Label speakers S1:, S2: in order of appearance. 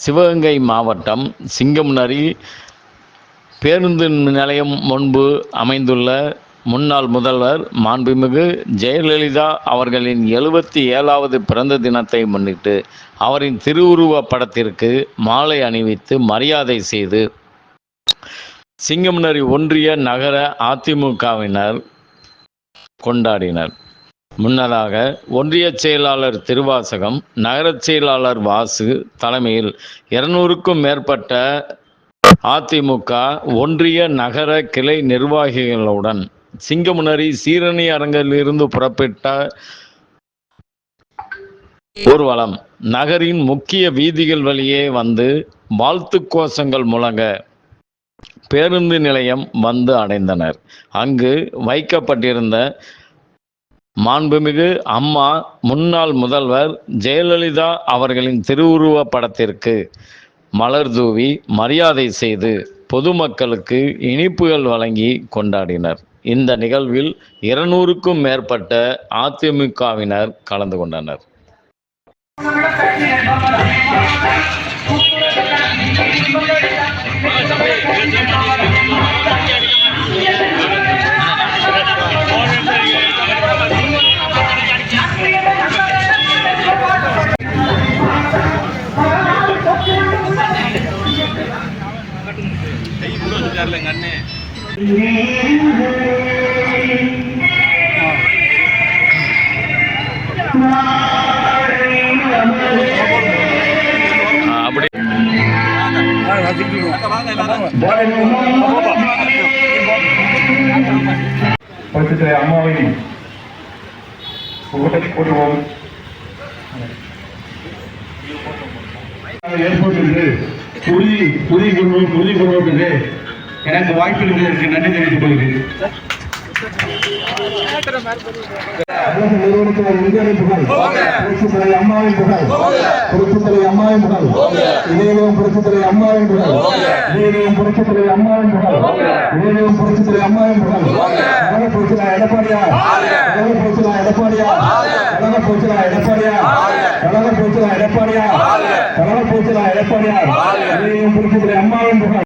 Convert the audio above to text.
S1: சிவகங்கை மாவட்டம் சிங்கமுனரி பேருந்து நிலையம் முன்பு அமைந்துள்ள முன்னாள் முதல்வர் மாண்புமிகு ஜெயலலிதா அவர்களின் 77வது பிறந்த தினத்தை முன்னிட்டு அவரின் திருவுருவப் படத்திற்கு மாலை அணிவித்து மரியாதை செய்து சிங்கமுனரி ஒன்றிய நகர அதிமுகவினர் கொண்டாடினர். முன்னதாக ஒன்றிய செயலாளர் திருவாசகம், நகரச் செயலாளர் வாசு தலைமையில் 200க்கும் மேற்பட்ட அதிமுக ஒன்றிய நகர கிளை நிர்வாகிகளுடன் சிங்கமுனரி சீரணி அரங்கிலிருந்து புறப்பட்ட ஊர்வலம் நகரின் முக்கிய வீதிகள் வழியே வந்து வாழ்த்து கோஷங்கள் முழங்க பேருந்து நிலையம் வந்து அடைந்தனர். அங்கு வைக்கப்பட்டிருந்த மாண்புமிகு அம்மா முன்னாள் முதல்வர் ஜெயலலிதா அவர்களின் திருவுருவப் படத்திற்கு மலர் தூவி மரியாதை செய்து பொதுமக்களுக்கு இனிப்புகள் வழங்கி கொண்டாடினர். இந்த நிகழ்வில் 200க்கும் மேற்பட்ட அதிமுகவினர் கலந்து கொண்டனர்.
S2: புரட்சித்துறை அம்மாவின் கூட்டுவோம் ஏற்பட்டு புதிய குடும்பம் எனக்கு வாய்ப்பு நன்றி தெரிவித்துக் கொள்கிறேன். புரட்சித்துறை அம்மாவின் புகழ், புரட்சித்துறை அம்மாவின் புகழ், இதயம் புரட்சித்துறை அம்மாவின் புகழ், இதயம் புரட்சித்துறை அம்மாவின் புகழ், இதயம் புரட்சித்துறை அம்மாவின் புகழ். கழக புரட்சியா எடப்பாடியா, கழக புரட்சியா எடப்பாடியா, கழக புரட்சியா எடப்பாடியா, கழக புரட்சியா எடப்பாடியா, கழக புரட்சியா எடப்பாடியா, இதயம் புரட்சித்துறை அம்மாவின் புகழ்.